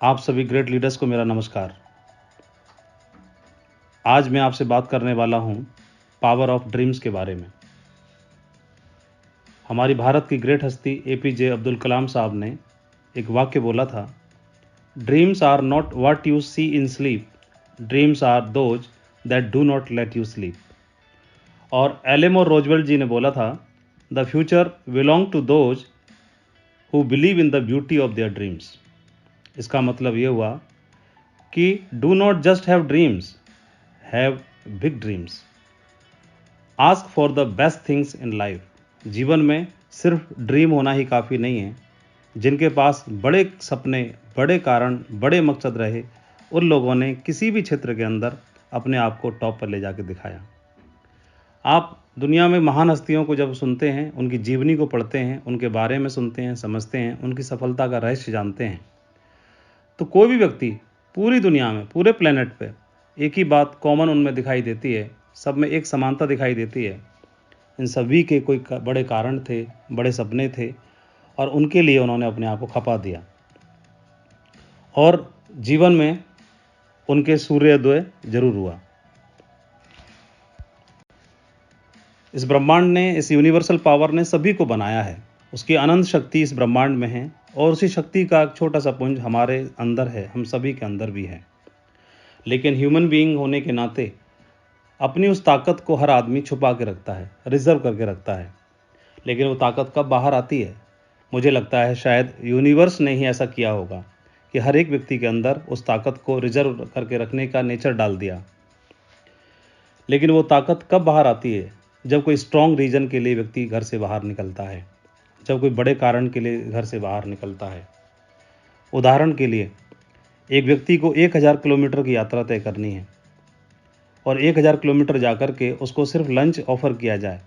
आप सभी great leaders को मेरा नमस्कार। आज मैं आपसे बात करने वाला हूं पावर ऑफ ड्रीम्स के बारे में। हमारी भारत की ग्रेट हस्ती एपीजे अब्दुल कलाम साहब ने एक वाक्य बोला था, dreams are not what you see in sleep, dreams are those that do not let you sleep. और एलेमोर रोजवेल्ट जी ने बोला था, the future belong to those who believe in the beauty of their dreams. इसका मतलब ये हुआ कि do not just have dreams, have big dreams. Ask for the best things in life. जीवन में सिर्फ ड्रीम होना ही काफ़ी नहीं है। जिनके पास बड़े सपने, बड़े कारण, बड़े मकसद रहे, उन लोगों ने किसी भी क्षेत्र के अंदर अपने आप को टॉप पर ले जाकर दिखाया। आप दुनिया में महान हस्तियों को जब सुनते हैं, उनकी जीवनी को पढ़ते हैं, उनके बारे में सुनते हैं, समझते हैं, उनकी सफलता का रहस्य जानते हैं, तो कोई भी व्यक्ति पूरी दुनिया में, पूरे प्लेनेट पे एक ही बात कॉमन उनमें दिखाई देती है, सब में एक समानता दिखाई देती है। इन सभी के कोई बड़े कारण थे, बड़े सपने थे, और उनके लिए उन्होंने अपने आप को खपा दिया, और जीवन में उनके सूर्योदय जरूर हुआ। इस ब्रह्मांड ने, इस यूनिवर्सल पावर ने सभी को बनाया है। उसकी अनंत शक्ति इस ब्रह्मांड में है, और उसी शक्ति का एक छोटा सा पुंज हमारे अंदर है, हम सभी के अंदर भी है। लेकिन ह्यूमन बीइंग होने के नाते अपनी उस ताकत को हर आदमी छुपा के रखता है, रिजर्व करके रखता है। लेकिन वो ताकत कब बाहर आती है? मुझे लगता है शायद यूनिवर्स ने ही ऐसा किया होगा कि हर एक व्यक्ति के अंदर उस ताकत को रिजर्व करके रखने का नेचर डाल दिया। लेकिन वो ताकत कब बाहर आती है? जब कोई स्ट्रॉन्ग रीजन के लिए व्यक्ति घर से बाहर निकलता है, जब कोई बड़े कारण के लिए घर से बाहर निकलता है। उदाहरण के लिए, एक व्यक्ति को 1000 किलोमीटर की यात्रा तय करनी है, और 1000 किलोमीटर जाकर के उसको सिर्फ लंच ऑफ़र किया जाए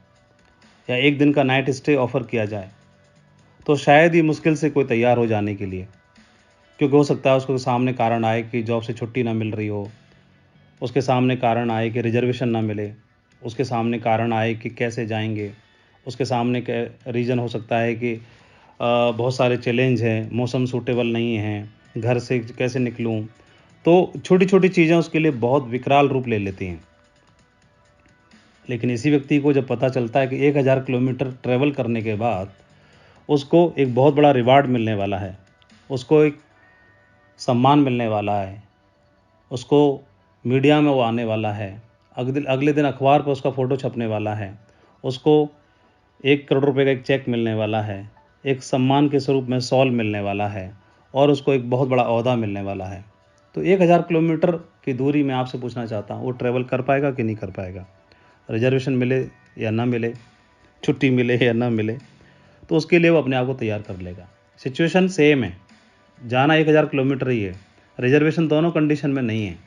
या एक दिन का नाइट स्टे ऑफ़र किया जाए, तो शायद ही मुश्किल से कोई तैयार हो जाने के लिए। क्योंकि हो सकता है उसको सामने कारण आए कि जॉब से छुट्टी ना मिल रही हो, उसके सामने कारण आए कि रिजर्वेशन ना मिले, उसके सामने कारण आए कि कैसे जाएंगे, उसके सामने रीज़न हो सकता है कि बहुत सारे चैलेंज हैं, मौसम सूटेबल नहीं है, घर से कैसे निकलूं। तो छोटी छोटी चीज़ें उसके लिए बहुत विकराल रूप ले लेती हैं। लेकिन इसी व्यक्ति को जब पता चलता है कि 1000 किलोमीटर ट्रैवल करने के बाद उसको एक बहुत बड़ा रिवार्ड मिलने वाला है, उसको एक सम्मान मिलने वाला है, उसको मीडिया में वो आने वाला है, अगले दिन अखबार पर उसका फ़ोटो छपने वाला है, उसको 1 करोड़ रुपए का एक चेक मिलने वाला है, एक सम्मान के स्वरूप में शॉल मिलने वाला है, और उसको एक बहुत बड़ा ओहदा मिलने वाला है। तो 1000 किलोमीटर की दूरी मैं आपसे पूछना चाहता हूँ, वो ट्रैवल कर पाएगा कि नहीं कर पाएगा? रिजर्वेशन मिले या ना मिले, छुट्टी मिले या ना मिले, तो उसके लिए वो अपने आप को तैयार कर लेगा। सिचुएशन सेम है, जाना 1000 किलोमीटर ही है, रिजर्वेशन दोनों कंडीशन में नहीं है,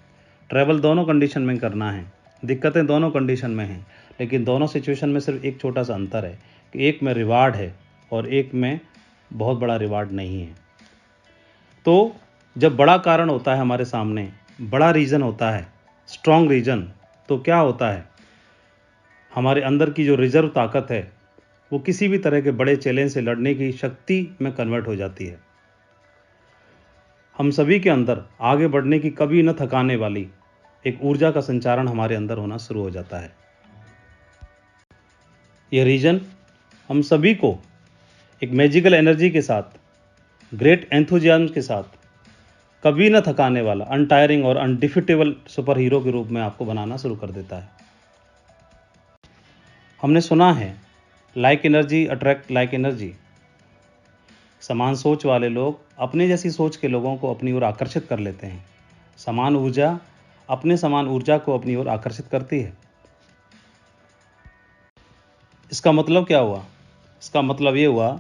ट्रैवल दोनों कंडीशन में करना है, दिक्कतें दोनों कंडीशन में हैं। लेकिन दोनों सिचुएशन में सिर्फ एक छोटा सा अंतर है कि एक में रिवार्ड है और एक में बहुत बड़ा रिवार्ड नहीं है। तो जब बड़ा कारण होता है हमारे सामने, बड़ा रीज़न होता है, स्ट्रॉन्ग रीज़न, तो क्या होता है? हमारे अंदर की जो रिजर्व ताकत है वो किसी भी तरह के बड़े चैलेंज से लड़ने की शक्ति में कन्वर्ट हो जाती है। हम सभी के अंदर आगे बढ़ने की कभी न थकाने वाली एक ऊर्जा का संचारण हमारे अंदर होना शुरू हो जाता है। यह रीजन हम सभी को एक मैजिकल एनर्जी के साथ, ग्रेट एंथुजियाज्म के साथ, कभी न थकाने वाला, अनटायरिंग और अनडिफिटेबल सुपर हीरो के रूप में आपको बनाना शुरू कर देता है। हमने सुना है, like energy attract like energy. समान सोच वाले लोग अपने जैसी सोच के लोगों को अपनी ओर आकर्षित कर लेते हैं। समान ऊर्जा अपने समान ऊर्जा को अपनी ओर आकर्षित करती है। इसका मतलब क्या हुआ? इसका मतलब ये हुआ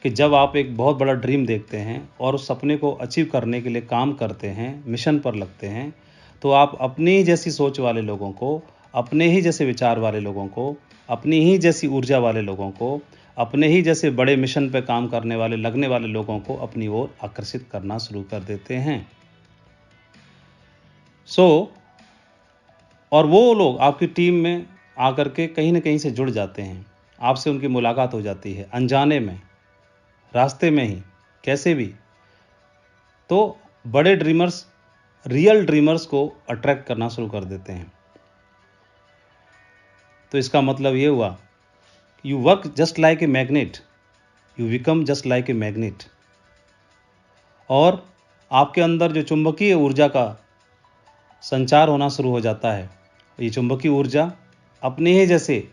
कि जब आप एक बहुत बड़ा ड्रीम देखते हैं और उस सपने को अचीव करने के लिए काम करते हैं, मिशन पर लगते हैं, तो आप अपनी ही जैसी सोच वाले लोगों को, अपने ही जैसे विचार वाले लोगों को, अपनी ही जैसी ऊर्जा वाले लोगों को, अपने ही जैसे बड़े मिशन पर काम करने वाले, लगने वाले लोगों को अपनी ओर आकर्षित करना शुरू कर देते हैं। और वो लोग आपकी टीम में आकर के कहीं ना कहीं से जुड़ जाते हैं, आपसे उनकी मुलाकात हो जाती है, अनजाने में, रास्ते में ही, कैसे भी। तो बड़े ड्रीमर्स रियल ड्रीमर्स को अट्रैक्ट करना शुरू कर देते हैं। तो इसका मतलब ये हुआ, you work just like a magnet, you become just like a magnet. और आपके अंदर जो चुंबकीय ऊर्जा का संचार होना शुरू हो जाता है, ये चुंबकीय ऊर्जा अपने ही जैसे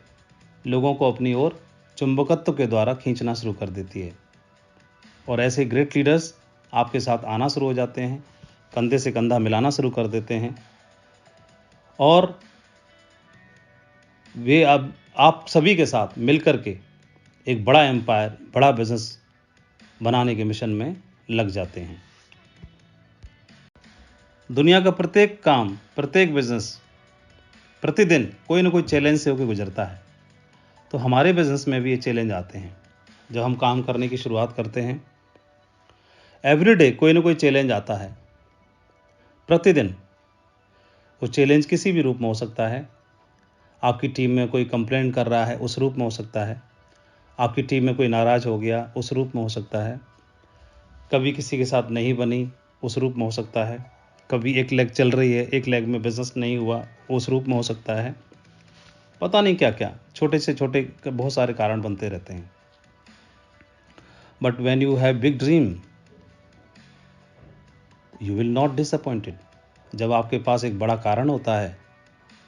लोगों को अपनी ओर चुंबकत्व के द्वारा खींचना शुरू कर देती है। और ऐसे ग्रेट लीडर्स आपके साथ आना शुरू हो जाते हैं, कंधे से कंधा मिलाना शुरू कर देते हैं, और वे अब आप सभी के साथ मिलकर के एक बड़ा एम्पायर, बड़ा बिजनेस बनाने के मिशन में लग जाते हैं। दुनिया का प्रत्येक काम, प्रत्येक बिजनेस प्रतिदिन कोई ना कोई चैलेंज से होकर गुजरता है। तो हमारे बिजनेस में भी ये चैलेंज आते हैं। जब हम काम करने की शुरुआत करते हैं, एवरीडे कोई ना कोई चैलेंज आता है। प्रतिदिन वो चैलेंज किसी भी रूप में हो सकता है। आपकी टीम में कोई कंप्लेंट कर रहा है, उस रूप में हो सकता है। आपकी टीम में कोई नाराज़ हो गया, उस रूप में हो सकता है। कभी किसी के साथ नहीं बनी, उस रूप में हो सकता है। कभी एक लेग चल रही है, एक लेग में बिजनेस नहीं हुआ, उस रूप में हो सकता है। पता नहीं क्या क्या छोटे से छोटे बहुत सारे कारण बनते रहते हैं। But when you have big dream, you will not disappointed. जब आपके पास एक बड़ा कारण होता है,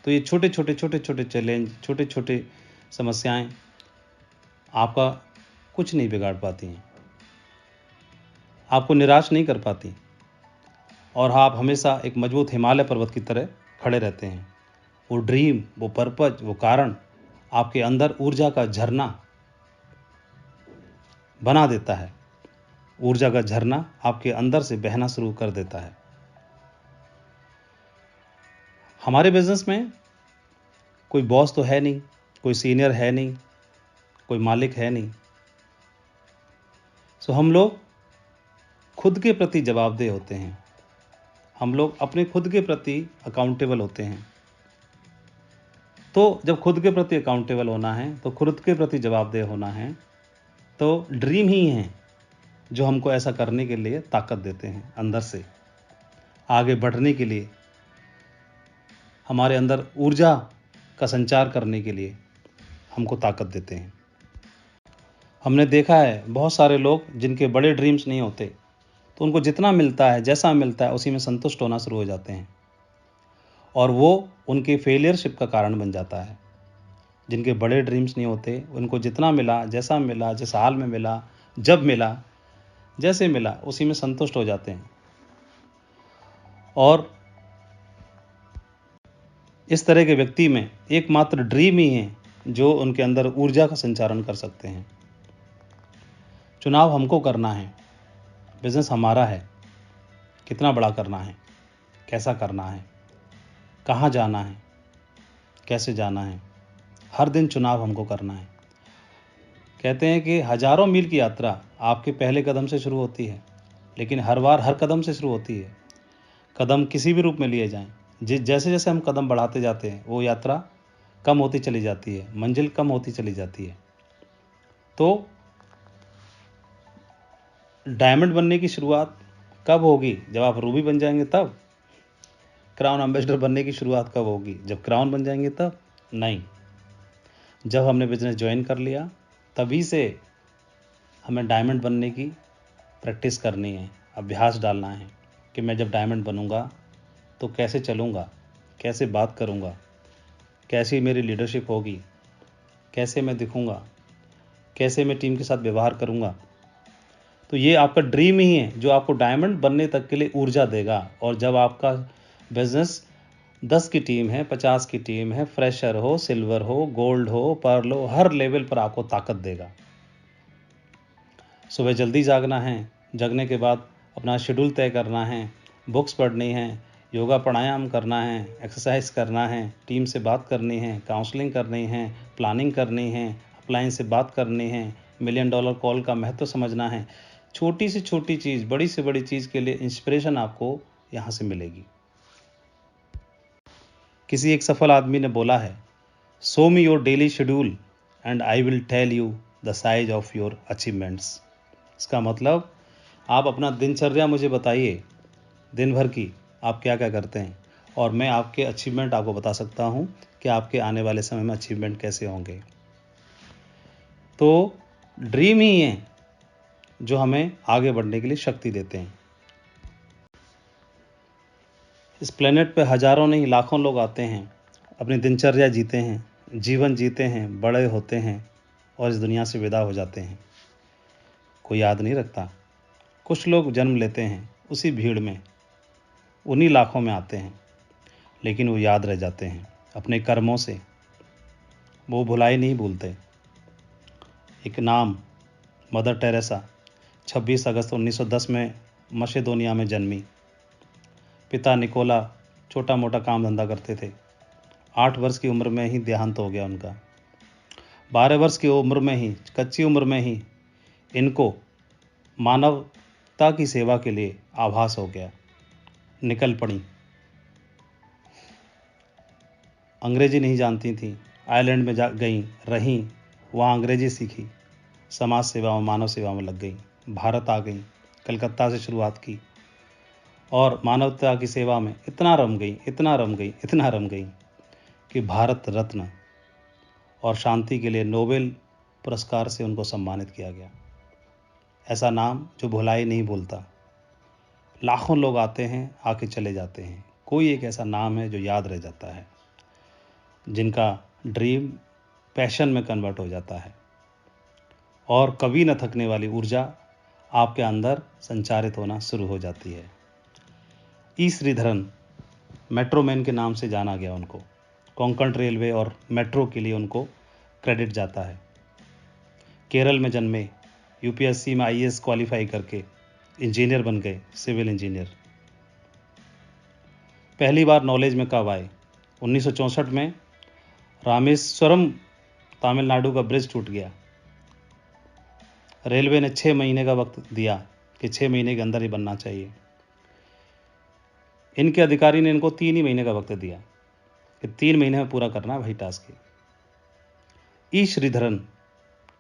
तो ये छोटे छोटे चैलेंज, छोटे छोटे समस्याएं आपका कुछ नहीं बिगाड़ पाती हैं, आपको निराश नहीं कर पाती, और आप हमेशा एक मजबूत हिमालय पर्वत की तरह खड़े रहते हैं। वो ड्रीम, वो पर्पज, वो कारण आपके अंदर ऊर्जा का झरना बना देता है। ऊर्जा का झरना आपके अंदर से बहना शुरू कर देता है। हमारे बिजनेस में कोई बॉस तो है नहीं, कोई सीनियर है नहीं, कोई मालिक है नहीं। सो हम लोग खुद के प्रति जवाबदेह होते हैं। हम लोग अपने खुद के प्रति अकाउंटेबल होते हैं। तो जब खुद के प्रति अकाउंटेबल होना है, तो खुद के प्रति जवाबदेह होना है, तो ड्रीम ही है जो हमको ऐसा करने के लिए ताकत देते हैं। अंदर से आगे बढ़ने के लिए, हमारे अंदर ऊर्जा का संचार करने के लिए हमको ताकत देते हैं। हमने देखा है बहुत सारे लोग जिनके बड़े ड्रीम्स नहीं होते, तो उनको जितना मिलता है, जैसा मिलता है, उसी में संतुष्ट होना शुरू हो जाते हैं, और वो उनके फेलियरशिप का कारण बन जाता है। जिनके बड़े ड्रीम्स नहीं होते, उनको जितना मिला, जैसा मिला, जिस हाल में मिला, जब मिला, जैसे मिला, उसी में संतुष्ट हो जाते हैं। और इस तरह के व्यक्ति में एकमात्र ड्रीम ही है जो उनके अंदर ऊर्जा का संचारण कर सकते हैं। चुनाव हमको करना है, बिजनेस हमारा है। कितना बड़ा करना है, कैसा करना है, कहाँ जाना है, कैसे जाना है, हर दिन चुनाव हमको करना है। कहते हैं कि हजारों मील की यात्रा आपके पहले कदम से शुरू होती है, लेकिन हर बार हर कदम से शुरू होती है। कदम किसी भी रूप में लिए जाएं, जैसे जैसे हम कदम बढ़ाते जाते हैं, वो यात्रा कम होती चली जाती है, मंजिल कम होती चली जाती है। तो डायमंड बनने की शुरुआत कब होगी? जब आप रूबी बन जाएंगे तब। क्राउन एम्बेसडर बनने की शुरुआत कब होगी? जब क्राउन बन जाएंगे तब। नहीं, जब हमने बिजनेस ज्वाइन कर लिया तभी से हमें डायमंड बनने की प्रैक्टिस करनी है, अभ्यास डालना है कि मैं जब डायमंड बनूंगा तो कैसे चलूंगा, कैसे बात करूंगा, कैसी मेरी लीडरशिप होगी, कैसे मैं दिखूंगा, कैसे मैं टीम के साथ व्यवहार करूंगा। तो ये आपका ड्रीम ही है जो आपको डायमंड बनने तक के लिए ऊर्जा देगा। और जब आपका बिजनेस 10 की टीम है, 50 की टीम है, फ्रेशर हो, सिल्वर हो, गोल्ड हो, पर्ल हो, हर लेवल पर आपको ताकत देगा। सुबह जल्दी जागना है, जगने के बाद अपना शेड्यूल तय करना है, बुक्स पढ़नी है, योगा प्राणायाम करना है, एक्सरसाइज करना है, टीम से बात करनी है, काउंसलिंग करनी है, प्लानिंग करनी है, अपलाइन से बात करनी है, $1 मिलियन कॉल का महत्व समझना है। छोटी से छोटी चीज़, बड़ी से बड़ी चीज़ के लिए इंस्पिरेशन आपको यहाँ से मिलेगी। किसी एक सफल आदमी ने बोला है, show me your daily schedule and I will tell you the size of your achievements. इसका मतलब आप अपना दिनचर्या मुझे बताइए, दिन भर की आप क्या क्या करते हैं, और मैं आपके अचीवमेंट आपको बता सकता हूँ कि आपके आने वाले समय में अचीवमेंट कैसे होंगे। तो ड्रीम ही है जो हमें आगे बढ़ने के लिए शक्ति देते हैं। इस प्लेनेट पे हजारों नहीं लाखों लोग आते हैं, अपनी दिनचर्या जीते हैं, जीवन जीते हैं, बड़े होते हैं और इस दुनिया से विदा हो जाते हैं। कोई याद नहीं रखता। कुछ लोग जन्म लेते हैं उसी भीड़ में, उन्हीं लाखों में आते हैं, लेकिन वो याद रह जाते हैं अपने कर्मों से। वो भुलाई नहीं भूलते। एक नाम मदर टेरेसा 26 अगस्त 1910 में मसेडोनिया में जन्मी। पिता निकोला छोटा मोटा काम धंधा करते थे। 8 वर्ष की उम्र में ही देहांत हो गया उनका। 12 वर्ष की उम्र में ही, कच्ची उम्र में ही इनको मानवता की सेवा के लिए आभास हो गया। निकल पड़ी। अंग्रेजी नहीं जानती थी, आयरलैंड में जा गई, रहीं, वहाँ अंग्रेजी सीखी, समाज सेवा में, मानव सेवा में लग गई। भारत आ गई, कलकत्ता से शुरुआत की और मानवता की सेवा में इतना रम गई, इतना रम गई, इतना रम गई कि भारत रत्न और शांति के लिए नोबेल पुरस्कार से उनको सम्मानित किया गया। ऐसा नाम जो भुलाई नहीं भूलता। लाखों लोग आते हैं, आके चले जाते हैं, कोई एक ऐसा नाम है जो याद रह जाता है, जिनका ड्रीम पैशन में कन्वर्ट हो जाता है और कभी न थकने वाली ऊर्जा आपके अंदर संचारित होना शुरू हो जाती है। ई श्रीधरन मेट्रो मैन के नाम से जाना गया उनको। कोंकण रेलवे और मेट्रो के लिए उनको क्रेडिट जाता है। केरल में जन्मे, यूपीएससी में आईएएस क्वालिफाई करके इंजीनियर बन गए, सिविल इंजीनियर। पहली बार नॉलेज में कब आए? 1964 में रामेश्वरम तमिलनाडु का ब्रिज टूट गया। रेलवे ने 6 महीने का वक्त दिया कि 6 महीने के अंदर ही बनना चाहिए। इनके अधिकारी ने इनको 3 ही महीने का वक्त दिया कि 3 महीने में पूरा करना है भाई टास्क। ई श्रीधरन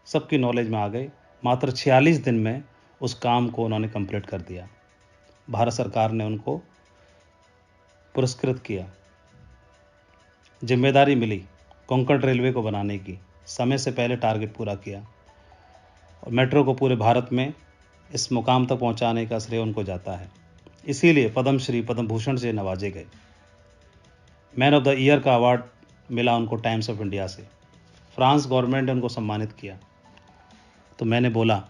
सबकी नॉलेज में आ गए। मात्र 46 दिन में उस काम को उन्होंने कंप्लीट कर दिया। भारत सरकार ने उनको पुरस्कृत किया। जिम्मेदारी मिली कोंकण रेलवे को बनाने की। समय से पहले टारगेट पूरा किया और मेट्रो को पूरे भारत में इस मुकाम तक पहुंचाने का श्रेय उनको जाता है। इसीलिए पद्मश्री, पद्म भूषण से नवाजे गए। मैन ऑफ द ईयर का अवार्ड मिला उनको टाइम्स ऑफ इंडिया से। फ्रांस गवर्नमेंट ने उनको सम्मानित किया। तो मैंने बोला,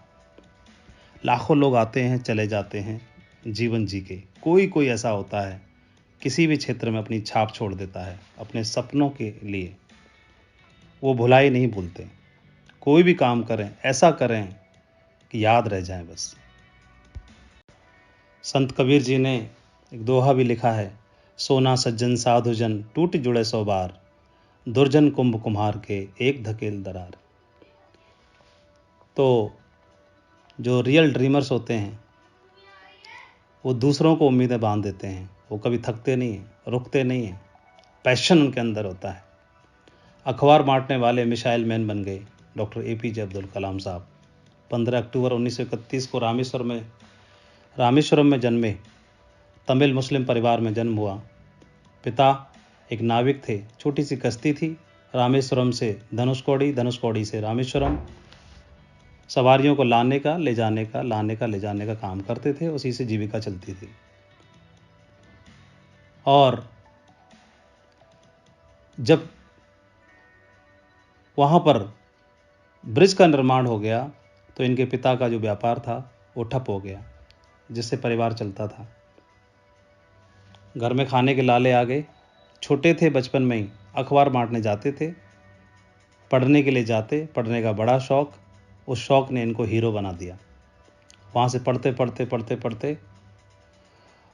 लाखों लोग आते हैं, चले जाते हैं जीवन जी के, कोई कोई ऐसा होता है किसी भी क्षेत्र में अपनी छाप छोड़ देता है अपने सपनों के लिए। वो भुलाई नहीं भूलते। कोई भी काम करें, ऐसा करें कि याद रह जाए बस। संत कबीर जी ने एक दोहा भी लिखा है, सोना सज्जन साधुजन टूट जुड़े 100 बार, दुर्जन कुंभ कुम्हार के एक धकेल दरार। तो जो रियल ड्रीमर्स होते हैं वो दूसरों को उम्मीदें बांध देते हैं। वो कभी थकते नहीं हैं, रुकते नहीं हैं, पैशन उनके अंदर होता है। अखबार बांटने वाले मिसाइल मैन बन गए डॉक्टर एपीजे अब्दुल कलाम साहब। 15 अक्टूबर 1931 को रामेश्वरम में जन्मे। तमिल मुस्लिम परिवार में जन्म हुआ। पिता एक नाविक थे। छोटी सी कश्ती थी, रामेश्वरम से धनुषकोडी, धनुषकोडी से रामेश्वरम। सवारियों को लाने का, ले जाने का, लाने का, ले जाने का काम करते थे। उसी से जीविका चलती थी। और जब वहाँ पर ब्रिज का निर्माण हो गया तो इनके पिता का जो व्यापार था वो ठप हो गया, जिससे परिवार चलता था। घर में खाने के लाले आ गए। छोटे थे, बचपन में ही अखबार बांटने जाते थे, पढ़ने के लिए जाते, पढ़ने का बड़ा शौक। उस शौक ने इनको हीरो बना दिया। वहाँ से पढ़ते पढ़ते पढ़ते पढ़ते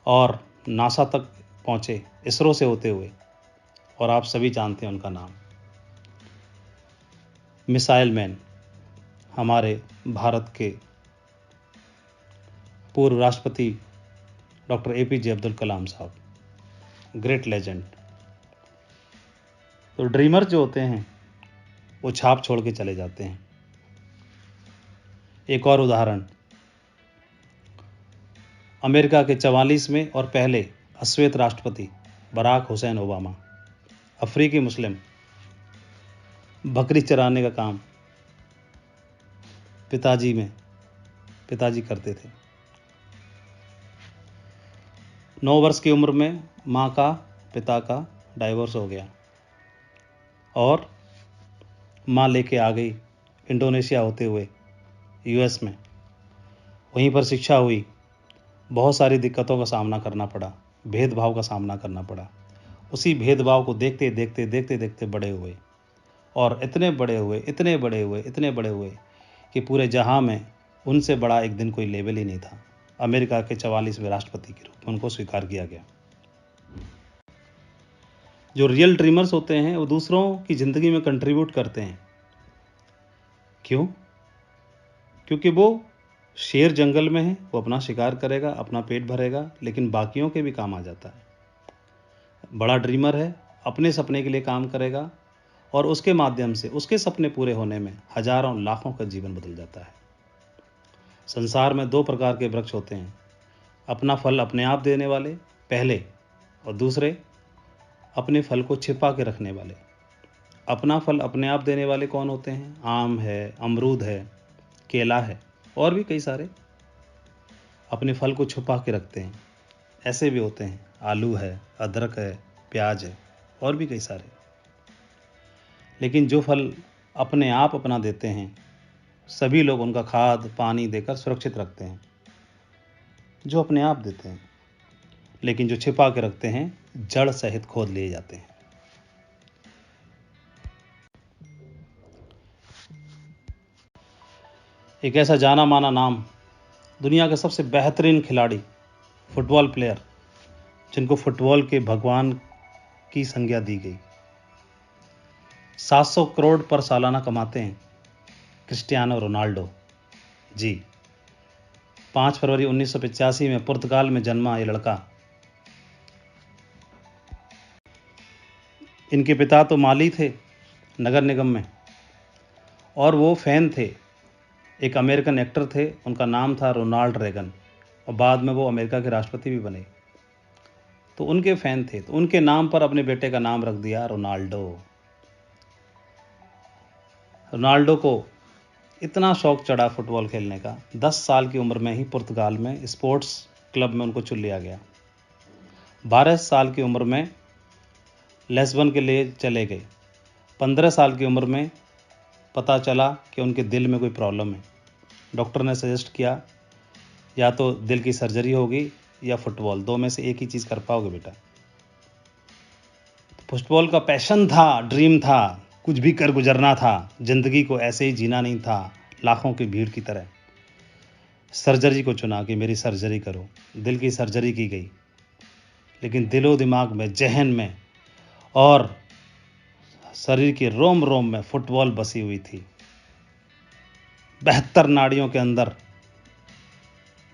और नासा तक पहुँचे, इसरो से होते हुए। और आप सभी जानते हैं उनका नाम, मिसाइल मैन, हमारे भारत के पूर्व राष्ट्रपति डॉक्टर एपीजे अब्दुल कलाम साहब, ग्रेट लेजेंड। तो ड्रीमर जो होते हैं वो छाप छोड़ के चले जाते हैं। एक और उदाहरण, अमेरिका के 44वें और पहले अश्वेत राष्ट्रपति बराक हुसैन ओबामा। अफ्रीकी मुस्लिम। बकरी चराने का काम पिताजी करते थे। 9 वर्ष की उम्र में माँ का पिता का डाइवोर्स हो गया और माँ लेके आ गई इंडोनेशिया होते हुए यूएस में। वहीं पर शिक्षा हुई। बहुत सारी दिक्कतों का सामना करना पड़ा, भेदभाव का सामना करना पड़ा। उसी भेदभाव को देखते देखते बड़े हुए और इतने बड़े हुए कि पूरे जहां में उनसे बड़ा एक दिन कोई लेवल ही नहीं था। अमेरिका के 44वें राष्ट्रपति के रूप में उनको स्वीकार किया गया। जो रियल ड्रीमर्स होते हैं वो दूसरों की जिंदगी में कंट्रीब्यूट करते हैं। क्यों? क्योंकि वो शेर जंगल में है, वो अपना शिकार करेगा, अपना पेट भरेगा, लेकिन बाकियों के भी काम आ जाता है। बड़ा ड्रीमर है, अपने सपने के लिए काम करेगा और उसके माध्यम से उसके सपने पूरे होने में हजारों लाखों का जीवन बदल जाता है। संसार में 2 प्रकार के वृक्ष होते हैं, अपना फल अपने आप देने वाले पहले, और दूसरे अपने फल को छिपा के रखने वाले। अपना फल अपने आप देने वाले कौन होते हैं? आम है, अमरूद है, केला है और भी कई सारे अपने फल को छुपा के रखते हैं। ऐसे भी होते हैं, आलू है, अदरक है, प्याज है और भी कई सारे। लेकिन जो फल अपने आप अपना देते हैं, सभी लोग उनका खाद पानी देकर सुरक्षित रखते हैं, जो अपने आप देते हैं। लेकिन जो छिपा के रखते हैं, जड़ सहित खोद लिए जाते हैं। एक ऐसा जाना माना नाम, दुनिया के सबसे बेहतरीन खिलाड़ी, फुटबॉल प्लेयर, जिनको फुटबॉल के भगवान की संज्ञा दी गई, 700 करोड़ पर सालाना कमाते हैं, क्रिस्टियानो रोनाल्डो जी। 5 फरवरी 1985 में पुर्तगाल में जन्मा ये लड़का। इनके पिता तो माली थे नगर निगम में, और वो फैन थे, एक अमेरिकन एक्टर थे, उनका नाम था रोनाल्ड रेगन, और बाद में वो अमेरिका के राष्ट्रपति भी बने। तो उनके फैन थे, तो उनके नाम पर अपने बेटे का नाम रख दिया रोनाल्डो। रोनाल्डो को इतना शौक चढ़ा फुटबॉल खेलने का, 10 साल की उम्र में ही पुर्तगाल में स्पोर्ट्स क्लब में उनको चुन लिया गया। 12 साल की उम्र में लिस्बन के लिए चले गए। 15 साल की उम्र में पता चला कि उनके दिल में कोई प्रॉब्लम है। डॉक्टर ने सजेस्ट किया, या तो दिल की सर्जरी होगी या फुटबॉल, 2 में से एक ही चीज़ कर पाओगे बेटा। फुटबॉल का पैशन था, ड्रीम था, कुछ भी कर गुजरना था, जिंदगी को ऐसे ही जीना नहीं था लाखों की भीड़ की तरह। सर्जरी को चुना कि मेरी सर्जरी करो। दिल की सर्जरी की गई, लेकिन दिलो दिमाग में, जहन में और शरीर के रोम रोम में फुटबॉल बसी हुई थी। 72 नाड़ियों के अंदर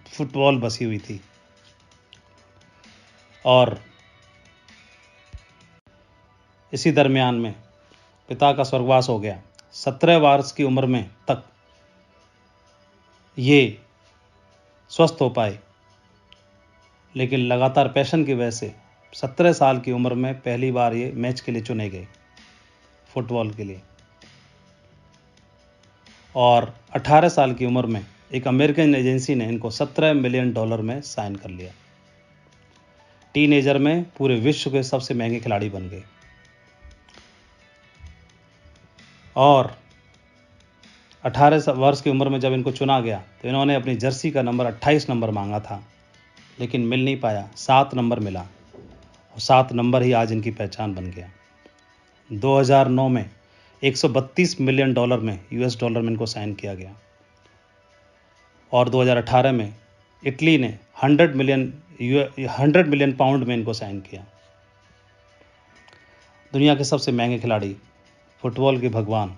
फुटबॉल बसी हुई थी। और इसी दरमियान में पिता का स्वर्गवास हो गया। 17 वर्ष की उम्र में तक ये स्वस्थ हो पाए, लेकिन लगातार पैशन की वजह से 17 साल की उम्र में पहली बार ये मैच के लिए चुने गए, फुटबॉल के लिए। और 18 साल की उम्र में एक अमेरिकन एजेंसी ने इनको $17 मिलियन में साइन कर लिया। टीनेजर में पूरे विश्व के सबसे महंगे खिलाड़ी बन गए। और 18 वर्ष की उम्र में जब इनको चुना गया तो इन्होंने अपनी जर्सी का नंबर 28 नंबर मांगा था, लेकिन मिल नहीं पाया, 7 नंबर मिला, और 7 नंबर ही आज इनकी पहचान बन गया। 2009 में $132 मिलियन में, US डॉलर में इनको साइन किया गया। और 2018 में इटली ने 100 मिलियन पाउंड में इनको साइन किया। दुनिया के सबसे महंगे खिलाड़ी, फुटबॉल के भगवान।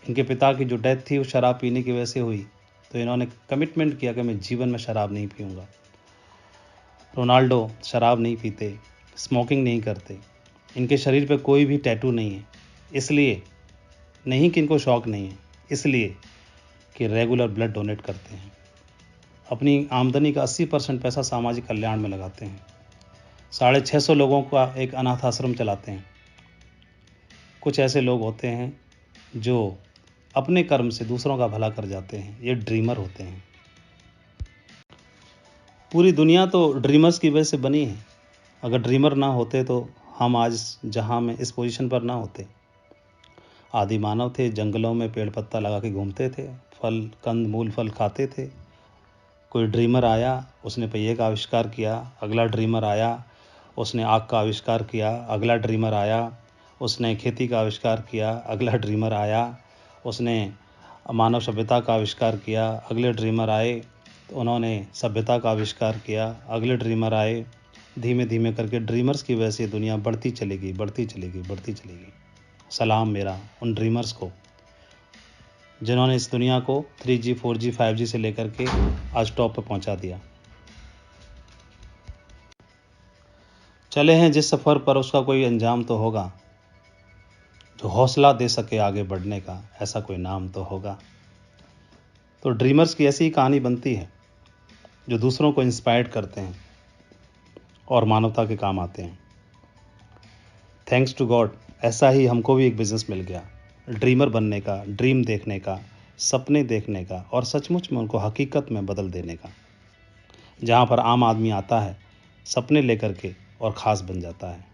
इनके पिता की जो डेथ थी वो शराब पीने की वजह से हुई, तो इन्होंने कमिटमेंट किया कि मैं जीवन में शराब नहीं पीऊँगा। रोनाल्डो शराब नहीं पीते, स्मोकिंग नहीं करते, इनके शरीर पे कोई भी टैटू नहीं है, इसलिए नहीं कि इनको शौक नहीं है, इसलिए कि रेगुलर ब्लड डोनेट करते हैं। अपनी आमदनी का 80% पैसा सामाजिक कल्याण में लगाते हैं। 650 लोगों का एक अनाथ आश्रम चलाते हैं। कुछ ऐसे लोग होते हैं जो अपने कर्म से दूसरों का भला कर जाते हैं, ये ड्रीमर होते हैं। पूरी दुनिया तो ड्रीमर्स की वजह से बनी है। अगर ड्रीमर ना होते तो हम आज जहां में इस पोजीशन पर ना होते। आदि मानव थे, जंगलों में पेड़ पत्ता लगा के घूमते थे, फल कंद मूल फल खाते थे। कोई ड्रीमर आया, उसने पहिए का आविष्कार किया। अगला ड्रीमर आया, उसने आग का आविष्कार किया। अगला ड्रीमर आया, उसने खेती का आविष्कार किया। अगला ड्रीमर आया, उसने मानव सभ्यता का आविष्कार किया। अगले ड्रीमर आए तो उन्होंने सभ्यता का आविष्कार किया। अगले ड्रीमर आए। धीमे धीमे करके ड्रीमर्स की वजह से दुनिया बढ़ती चलेगी, बढ़ती चलेगी, बढ़ती चलेगी। सलाम मेरा उन ड्रीमर्स को जिन्होंने इस दुनिया को 3G 4G 5G से लेकर के आज टॉप पर पहुंचा दिया। चले हैं जिस सफ़र पर उसका कोई अंजाम तो होगा, जो हौसला दे सके आगे बढ़ने का, ऐसा कोई नाम तो होगा। तो ड्रीमर्स की ऐसी ही कहानी बनती है जो दूसरों को इंस्पायर करते हैं और मानवता के काम आते हैं। थैंक्स टू गॉड ऐसा ही हमको भी एक बिजनेस मिल गया, ड्रीमर बनने का, ड्रीम देखने का, सपने देखने का और सचमुच में उनको हकीकत में बदल देने का। जहाँ पर आम आदमी आता है सपने लेकर के और ख़ास बन जाता है।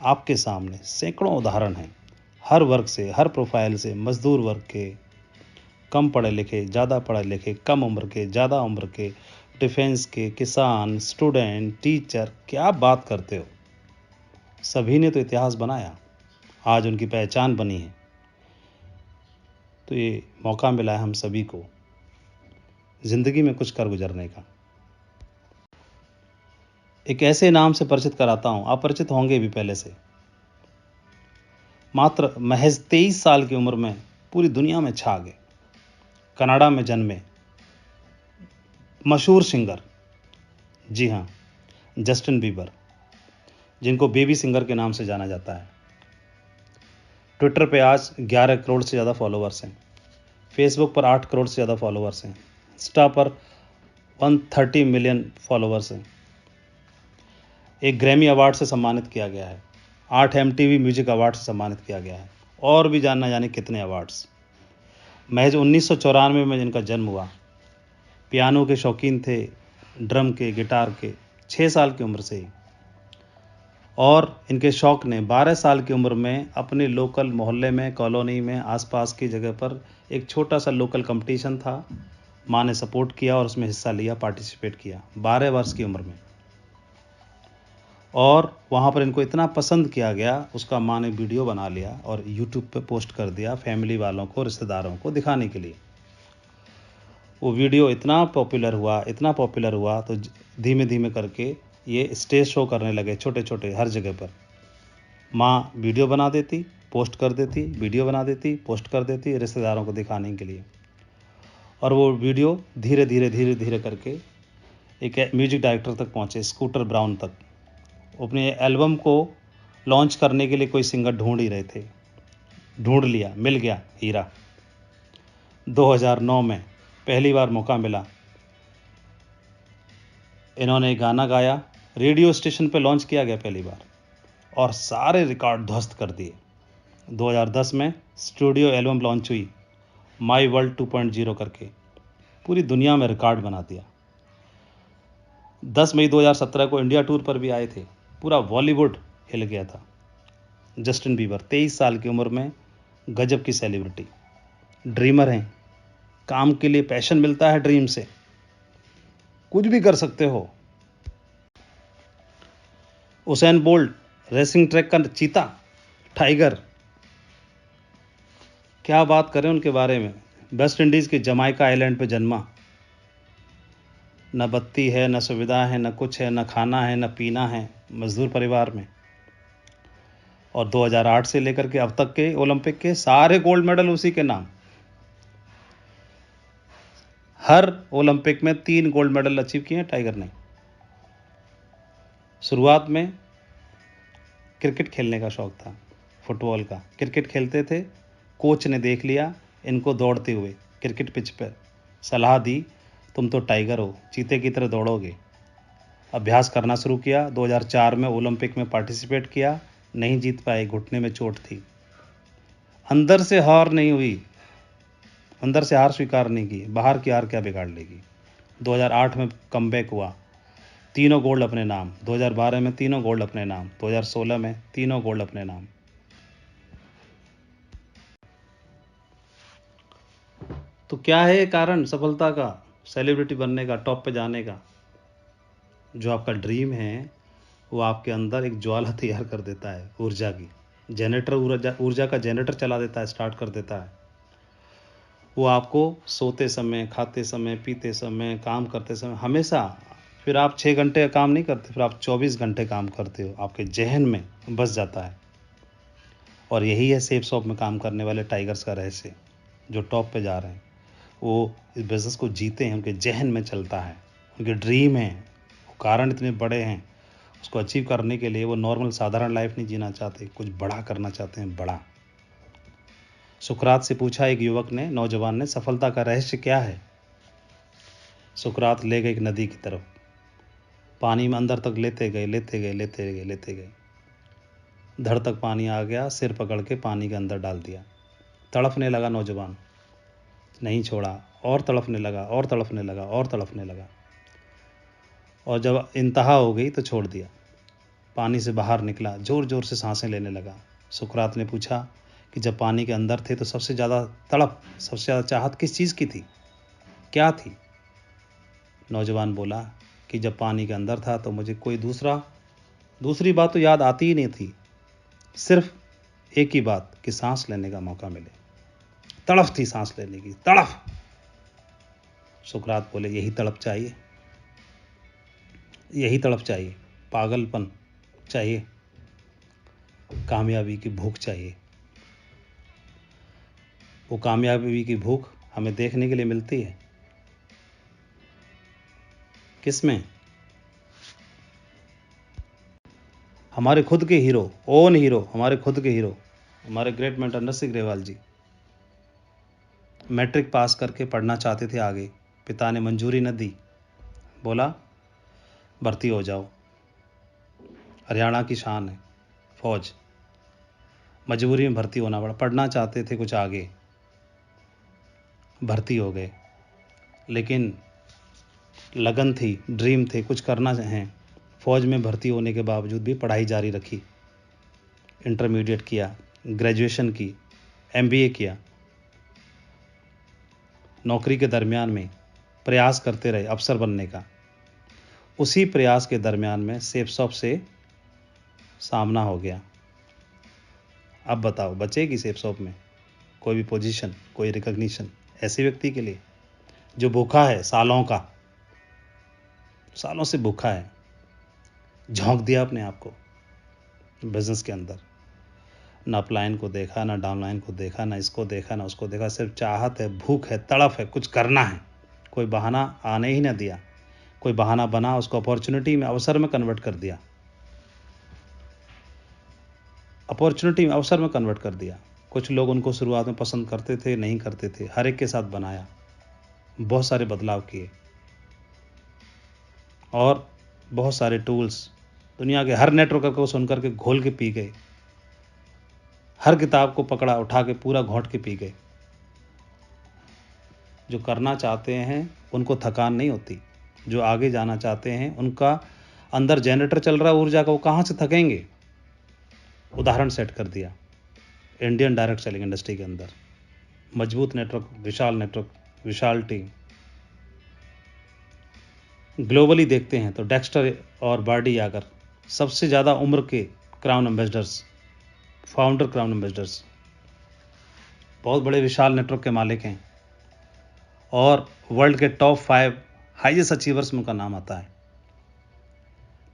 आपके सामने सैकड़ों उदाहरण हैं, हर वर्ग से, हर प्रोफाइल से, मजदूर वर्ग के, कम पढ़े लिखे, ज़्यादा पढ़े लिखे, कम उम्र के, ज़्यादा उम्र के, डिफेंस के, किसान, स्टूडेंट, टीचर, क्या बात करते हो। सभी ने तो इतिहास बनाया, आज उनकी पहचान बनी है। तो ये मौका मिला है हम सभी को ज़िंदगी में कुछ कर गुजरने का। एक ऐसे नाम से परिचित कराता हूँ, आप परिचित होंगे भी पहले से। मात्र महज 23 साल की उम्र में पूरी दुनिया में छा गए। कनाडा में जन्मे मशहूर सिंगर, जी हाँ, जस्टिन बीबर, जिनको बेबी सिंगर के नाम से जाना जाता है। ट्विटर पे आज 11 करोड़ से ज़्यादा फॉलोअर्स हैं। फेसबुक पर 8 करोड़ से ज़्यादा फॉलोअर्स हैं। इंस्टा पर 130 मिलियन फॉलोअर्स हैं। एक ग्रैमी अवार्ड से सम्मानित किया गया है, 8 MTV म्यूजिक अवार्ड से सम्मानित किया गया है और भी जानना जाने कितने अवार्ड्स। महज 1994 में जिनका जन्म हुआ, पियानो के शौकीन थे, ड्रम के, गिटार के, 6 साल की उम्र से ही। और इनके शौक़ ने 12 साल की उम्र में अपने लोकल मोहल्ले में, कॉलोनी में, आसपास की जगह पर एक छोटा सा लोकल कंपटीशन था, माँ ने सपोर्ट किया और उसमें हिस्सा लिया, पार्टिसिपेट किया 12 वर्ष की उम्र में। और वहाँ पर इनको इतना पसंद किया गया, उसका माँ ने वीडियो बना लिया और यूट्यूब पे पोस्ट कर दिया फैमिली वालों को, रिश्तेदारों को दिखाने के लिए। वो वीडियो इतना पॉपुलर हुआ, इतना पॉपुलर हुआ, तो धीमे धीमे करके ये स्टेज शो करने लगे छोटे छोटे हर जगह पर। माँ वीडियो बना देती, पोस्ट कर देती, वीडियो बना देती, पोस्ट कर देती रिश्तेदारों को दिखाने के लिए। और वो वीडियो धीरे धीरे धीरे धीरे करके एक म्यूजिक डायरेक्टर तक पहुँचे, स्कूटर ब्राउन तक। अपने एल्बम को लॉन्च करने के लिए कोई सिंगर ढूंढ ही रहे थे, ढूंढ लिया, मिल गया हीरा। 2009 में पहली बार मौका मिला, इन्होंने गाना गाया, रेडियो स्टेशन पे लॉन्च किया गया पहली बार और सारे रिकॉर्ड ध्वस्त कर दिए। 2010 में स्टूडियो एल्बम लॉन्च हुई, माई वर्ल्ड 2.0 करके, पूरी दुनिया में रिकॉर्ड बना दिया। 10 मई 2017 को इंडिया टूर पर भी आए थे, पूरा बॉलीवुड हिल गया था। जस्टिन बीबर 23 साल की उम्र में गजब की सेलिब्रिटी, ड्रीमर हैं, काम के लिए पैशन मिलता है, ड्रीम से कुछ भी कर सकते हो। उसेन बोल्ट रेसिंग ट्रैक का चीता, टाइगर, क्या बात करें उनके बारे में। वेस्ट इंडीज़ के जमाइका आइलैंड पे जन्मा, न बत्ती है, न सुविधा है, न कुछ है, न खाना है, न पीना है, मजदूर परिवार में। और 2008 से लेकर के अब तक के ओलंपिक के सारे गोल्ड मेडल उसी के नाम। हर ओलंपिक में 3 गोल्ड मेडल अचीव किए टाइगर ने। शुरुआत में क्रिकेट खेलने का शौक था, फुटबॉल का, क्रिकेट खेलते थे। कोच ने देख लिया इनको दौड़ते हुए क्रिकेट पिच पर, सलाह दी तुम तो टाइगर हो, चीते की तरह दौड़ोगे। अभ्यास करना शुरू किया, 2004 में ओलंपिक में पार्टिसिपेट किया, नहीं जीत पाए, घुटने में चोट थी। अंदर से हार नहीं हुई, अंदर से हार स्वीकार नहीं की, बाहर की हार क्या बिगाड़ लेगी। 2008 में कमबैक हुआ, तीनों गोल्ड अपने नाम। 2012 में तीनों गोल्ड अपने नाम। 2016 में तीनों गोल्ड अपने नाम। तो क्या है कारण सफलता का, सेलिब्रिटी बनने का, टॉप पे जाने का? जो आपका ड्रीम है वो आपके अंदर एक ज्वाला तैयार कर देता है, ऊर्जा की जनरेटर, ऊर्जा का जनरेटर चला देता है, स्टार्ट कर देता है। वो आपको सोते समय, खाते समय, पीते समय, काम करते समय हमेशा, फिर आप 6 घंटे काम नहीं करते, फिर आप 24 घंटे काम करते हो, आपके जहन में बस जाता है। और यही है सेफ शॉप में काम करने वाले टाइगर्स का रहस्य। जो टॉप पे जा रहे हैं वो इस बिज़नेस को जीते हैं, उनके जहन में चलता है, उनके ड्रीम हैं, वो कारण इतने बड़े हैं, उसको अचीव करने के लिए वो नॉर्मल साधारण लाइफ नहीं जीना चाहते, कुछ बड़ा करना चाहते हैं, बड़ा। सुकरात से पूछा एक युवक ने, नौजवान ने, सफलता का रहस्य क्या है? सुकरात ले गए एक नदी की तरफ, पानी में अंदर तक लेते गए, लेते गए, लेते गए, लेते गए, धड़ तक पानी आ गया, सिर पकड़ के पानी के अंदर डाल दिया। तड़पने लगा नौजवान, नहीं छोड़ा, और तड़पने लगा, और तड़पने लगा, और तड़पने लगा, और जब इंतहा हो गई तो छोड़ दिया। पानी से बाहर निकला, जोर जोर से सांसें लेने लगा। सुकरात ने पूछा कि जब पानी के अंदर थे तो सबसे ज़्यादा तड़प, सबसे ज़्यादा चाहत किस चीज़ की थी, क्या थी? नौजवान बोला कि जब पानी के अंदर था तो मुझे कोई दूसरी बात तो याद आती ही नहीं थी, सिर्फ एक ही बात कि सांस लेने का मौका मिले। तड़फ थी सांस लेने की, तड़फ। सुकरात बोले यही तड़प चाहिए, यही तड़प चाहिए, पागलपन चाहिए, कामयाबी की भूख चाहिए। वो कामयाबी की भूख हमें देखने के लिए मिलती है किसमें? हमारे खुद के हीरो, ओन हीरो, हमारे खुद के हीरो, हमारे ग्रेट मेंटर नरसिंह ग्रेवाल जी मैट्रिक पास करके पढ़ना चाहते थे आगे, पिता ने मंजूरी न दी, बोला भर्ती हो जाओ, हरियाणा की शान है फौज, मजबूरी में भर्ती होना पड़ा। पढ़ना चाहते थे कुछ आगे, भर्ती हो गए, लेकिन लगन थी, ड्रीम थे, कुछ करना है। फौज में भर्ती होने के बावजूद भी पढ़ाई जारी रखी, इंटरमीडिएट किया, ग्रेजुएशन की, एमबीए किया। नौकरी के दरमियान में प्रयास करते रहे अफसर बनने का। उसी प्रयास के दरमियान में सेफ शॉप से सामना हो गया। अब बताओ बचेगी सेफ शॉप में कोई भी पोजीशन, कोई रिकॉग्निशन ऐसे व्यक्ति के लिए जो भूखा है, सालों से भूखा है, झोंक दिया अपने आप को बिजनेस के अंदर, ना अपलाइन को देखा, ना डाउनलाइन को देखा, ना इसको देखा, ना उसको देखा, सिर्फ चाहत है, भूख है, तड़फ है, कुछ करना है, कोई बहाना आने ही ना दिया। कोई बहाना बना, उसको अपॉर्चुनिटी में, अवसर में कन्वर्ट कर दिया, अपॉर्चुनिटी में, अवसर में कन्वर्ट कर दिया। कुछ लोग उनको शुरुआत में पसंद करते थे, नहीं करते थे, हर एक के साथ बनाया, बहुत सारे बदलाव किए, और बहुत सारे टूल्स, दुनिया के हर नेटवर्कर को सुन करके घोल के पी गए, हर किताब को पकड़ा, उठा के पूरा घोंट के पी गए। जो करना चाहते हैं उनको थकान नहीं होती, जो आगे जाना चाहते हैं उनका अंदर जनरेटर चल रहा है ऊर्जा का, वो कहाँ से थकेंगे? उदाहरण सेट कर दिया इंडियन डायरेक्ट सेलिंग इंडस्ट्री के अंदर, मजबूत नेटवर्क, विशाल टीम। ग्लोबली देखते हैं तो डेक्स्टर और बार्डी यागर सबसे ज़्यादा उम्र के crown ambassadors, founder crown ambassadors, बहुत बड़े विशाल नेटवर्क के मालिक हैं, और वर्ल्ड के टॉप 5 हाईएस्ट अचीवर्स में उनका नाम आता है।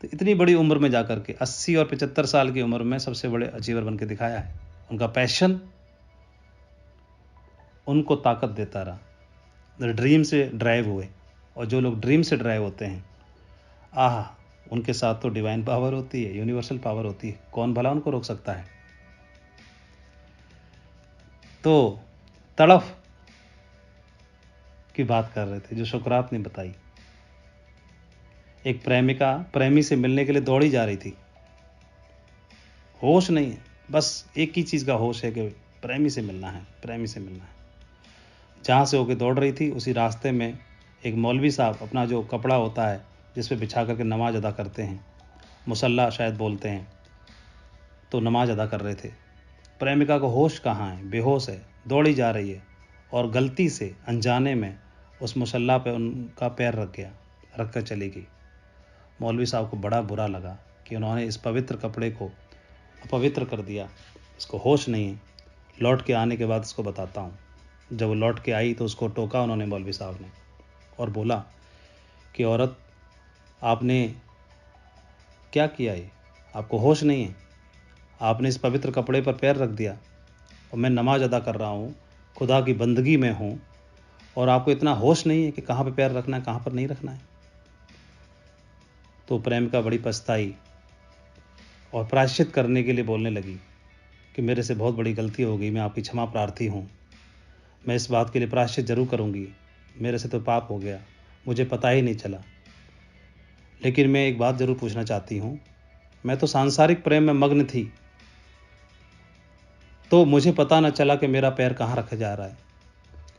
तो इतनी बड़ी उम्र में जाकर के 80 और 75 साल की उम्र में सबसे बड़े अचीवर बन के दिखाया है। उनका पैशन उनको ताकत देता रहा, ड्रीम से ड्राइव हुए, और जो लोग ड्रीम से ड्राइव होते हैं, उनके साथ तो डिवाइन पावर होती है, यूनिवर्सल पावर होती है, कौन भला उनको रोक सकता है? तो तड़फ की बात कर रहे थे जो सुकरात ने बताई। एक प्रेमिका प्रेमी से मिलने के लिए दौड़ी जा रही थी, होश नहीं है, बस एक ही चीज़ का होश है कि प्रेमी से मिलना है, प्रेमी से मिलना है। जहाँ से होके दौड़ रही थी उसी रास्ते में एक मौलवी साहब अपना जो कपड़ा होता है जिस पे बिछा करके नमाज अदा करते हैं, मुसल्ला शायद बोलते हैं, तो नमाज अदा कर रहे थे। प्रेमिका को होश कहाँ है, बेहोश है, दौड़ी जा रही है और गलती से अनजाने में उस मुसल्ला पे उनका पैर रख गया, रख कर चली गई। मौलवी साहब को बड़ा बुरा लगा कि उन्होंने इस पवित्र कपड़े को अपवित्र कर दिया, इसको होश नहीं है। लौट के आने के बाद इसको बताता हूँ। जब वो लौट के आई तो उसको टोका उन्होंने, मौलवी साहब ने, और बोला कि औरत आपने क्या किया, ये आपको होश नहीं है, आपने इस पवित्र कपड़े पर पैर रख दिया और मैं नमाज अदा कर रहा हूँ, खुदा की बंदगी में हूँ, और आपको इतना होश नहीं है कि कहाँ पर पैर रखना है, कहाँ पर नहीं रखना है। तो प्रेमिका बड़ी पछताई और प्रायश्चित करने के लिए बोलने लगी कि मेरे से बहुत बड़ी गलती हो गई, मैं आपकी क्षमा प्रार्थी हूँ, मैं इस बात के लिए प्रायश्चित जरूर करूँगी, मेरे से तो पाप हो गया, मुझे पता ही नहीं चला। लेकिन मैं एक बात जरूर पूछना चाहती हूँ, मैं तो सांसारिक प्रेम में मग्न थी, तो मुझे पता न चला कि मेरा पैर कहाँ रखा जा रहा है,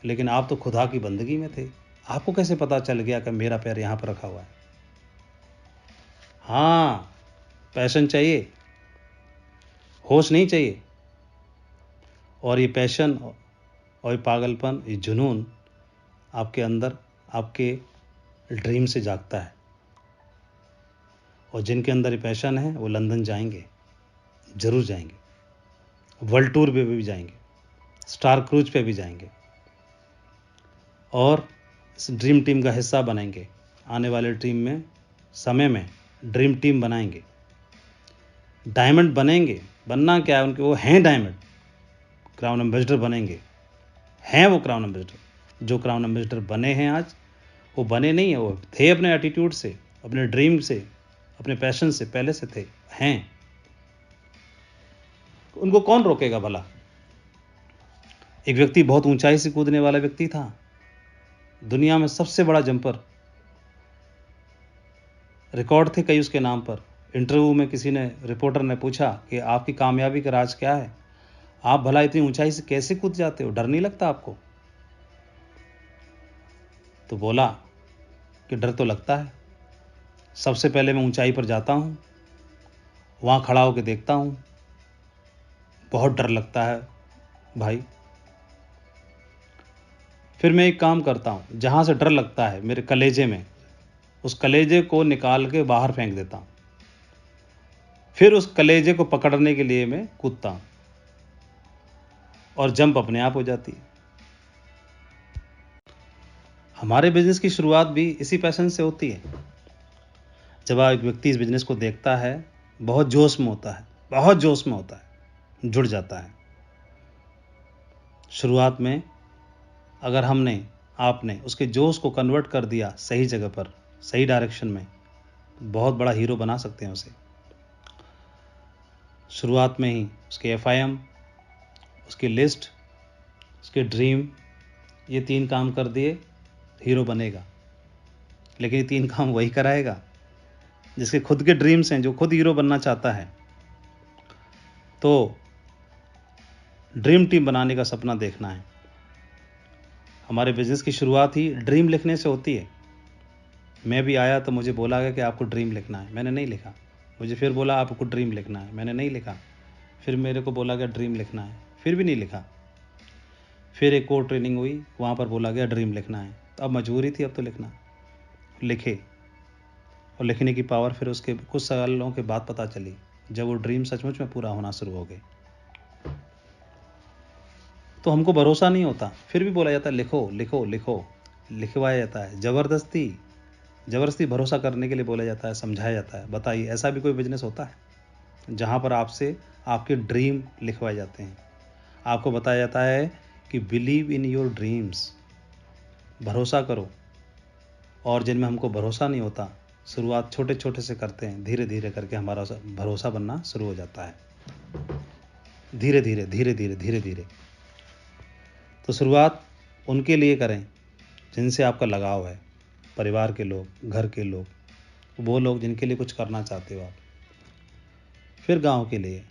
लेकिन आप तो खुदा की बंदगी में थे, आपको कैसे पता चल गया कि मेरा पैर यहाँ पर रखा हुआ है। हाँ, पैशन चाहिए, होश नहीं चाहिए। और ये पैशन और ये पागलपन, ये जुनून आपके अंदर, आपके ड्रीम से जागता है। और जिनके अंदर ये पैशन है वो लंदन जाएंगे, जरूर जाएंगे, वर्ल्ड टूर पे भी जाएंगे, स्टार क्रूज पे भी जाएंगे, और इस ड्रीम टीम का हिस्सा बनेंगे। आने वाले टीम में, समय में ड्रीम टीम बनाएंगे, डायमंड बनेंगे। बनना क्या है उनके, वो हैं डायमंड, क्राउन एम्बेसडर बनेंगे, हैं वो क्राउन एम्बेसडर। जो क्राउन एम्बेसडर बने हैं आज, वो बने नहीं है, वो थे अपने एटीट्यूड से, अपने ड्रीम से, अपने पैशन से, पहले से थे, हैं। उनको कौन रोकेगा भला। एक व्यक्ति बहुत ऊंचाई से कूदने वाला व्यक्ति था, दुनिया में सबसे बड़ा जंपर, रिकॉर्ड थे कई उसके नाम पर। इंटरव्यू में किसी ने, रिपोर्टर ने पूछा कि आपकी कामयाबी का राज क्या है, आप भला इतनी ऊंचाई से कैसे कूद जाते हो, डर नहीं लगता आपको। तो बोला कि डर तो लगता है, सबसे पहले मैं ऊंचाई पर जाता हूं, वहां खड़ा होकर देखता हूं, बहुत डर लगता है भाई। फिर मैं एक काम करता हूं, जहां से डर लगता है मेरे कलेजे में, उस कलेजे को निकाल के बाहर फेंक देता हूं, फिर उस कलेजे को पकड़ने के लिए मैं कूदता हूं और जंप अपने आप हो जाती है। हमारे बिजनेस की शुरुआत भी इसी पैशन से होती है। जब एक व्यक्ति इस बिजनेस को देखता है, बहुत जोश में होता है, बहुत जोश में होता है, जुड़ जाता है। शुरुआत में अगर हमने, आपने उसके जोश को कन्वर्ट कर दिया सही जगह पर, सही डायरेक्शन में, बहुत बड़ा हीरो बना सकते हैं उसे। शुरुआत में ही उसके FIM, उसकी लिस्ट, उसके ड्रीम, ये 3 काम कर दिए, हीरो बनेगा। लेकिन ये 3 काम वही कराएगा जिसके खुद के ड्रीम्स हैं, जो खुद हीरो बनना चाहता है। तो ड्रीम टीम बनाने का सपना देखना है। हमारे बिजनेस की शुरुआत ही ड्रीम लिखने से होती है। मैं भी आया तो मुझे बोला गया कि आपको ड्रीम लिखना है, मैंने नहीं लिखा। मुझे फिर बोला आपको ड्रीम लिखना है, मैंने नहीं लिखा। फिर मेरे को बोला गया ड्रीम लिखना है, फिर भी नहीं लिखा। फिर एक और ट्रेनिंग हुई, वहाँ पर बोला गया ड्रीम लिखना है। तो अब मजबूरी थी, अब तो लिखना। लिखे, और लिखने की पावर फिर उसके कुछ सालों के बाद पता चली, जब वो ड्रीम सचमुच में पूरा होना शुरू हो गए। तो हमको भरोसा नहीं होता, फिर भी बोला जाता है लिखो लिखो लिखो, लिखवाया जाता है। जबरदस्ती भरोसा करने के लिए बोला जाता है, समझाया जाता है। बताइए, ऐसा भी कोई बिजनेस होता है जहाँ पर आपसे आपके ड्रीम लिखवाए जाते हैं? आपको बताया जाता है कि बिलीव इन योर ड्रीम्स, भरोसा करो। और जिनमें हमको भरोसा नहीं होता, शुरुआत छोटे छोटे से करते हैं, धीरे धीरे करके हमारा भरोसा बनना शुरू हो जाता है, धीरे धीरे धीरे धीरे धीरे धीरे। तो शुरुआत उनके लिए करें जिनसे आपका लगाव है, परिवार के लोग, घर के लोग, वो लोग जिनके लिए कुछ करना चाहते हो आप, फिर गांव के लिए,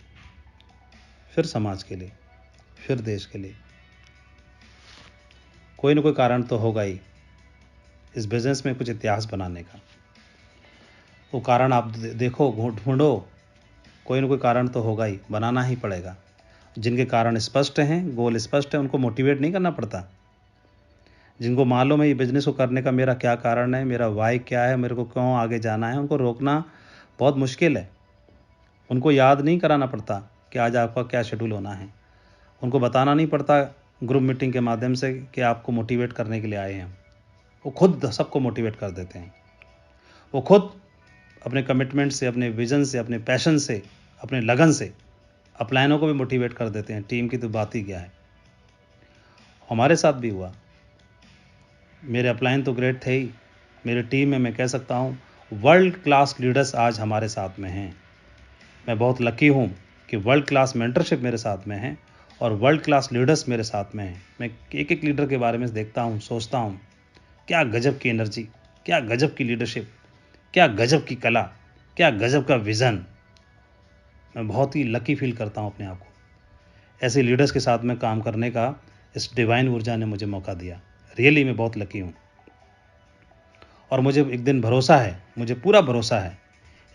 फिर समाज के लिए, फिर देश के लिए। कोई ना कोई कारण तो होगा ही इस बिजनेस में कुछ इतिहास बनाने का। वो कारण आप देखो, ढूंढो, कोई ना कोई कारण तो होगा ही, बनाना ही पड़ेगा। जिनके कारण स्पष्ट हैं, गोल स्पष्ट है, उनको मोटिवेट नहीं करना पड़ता। जिनको मालूम है ये बिजनेस को करने का मेरा क्या कारण है, मेरा वाई क्या है, मेरे को क्यों आगे जाना है, उनको रोकना बहुत मुश्किल है। उनको याद नहीं कराना पड़ता कि आज आपका क्या शेड्यूल होना है। उनको बताना नहीं पड़ता ग्रुप मीटिंग के माध्यम से कि आपको मोटिवेट करने के लिए आए हैं। वो खुद सबको मोटिवेट कर देते हैं। वो खुद अपने कमिटमेंट से, अपने विजन से, अपने पैशन से, अपने लगन से अपलाइनों को भी मोटिवेट कर देते हैं। टीम की तो बात ही क्या है। हमारे साथ भी हुआ। मेरे अपलाइन तो ग्रेट थे ही, मेरी टीम में मैं कह सकता हूँ वर्ल्ड क्लास लीडर्स आज हमारे साथ में हैं। मैं बहुत लकी हूँ कि वर्ल्ड क्लास मेंटरशिप मेरे साथ में है और वर्ल्ड क्लास लीडर्स मेरे साथ में हैं। मैं एक एक लीडर के बारे में देखता हूँ, सोचता हूँ क्या गजब की एनर्जी, क्या गजब की लीडरशिप, क्या गजब की कला, क्या गजब का विज़न। मैं बहुत ही लकी फील करता हूँ अपने आप को। ऐसे लीडर्स के साथ में काम करने का इस डिवाइन ऊर्जा ने मुझे मौका दिया। रियली मैं बहुत लकी हूँ। और मुझे एक दिन भरोसा है, मुझे पूरा भरोसा है,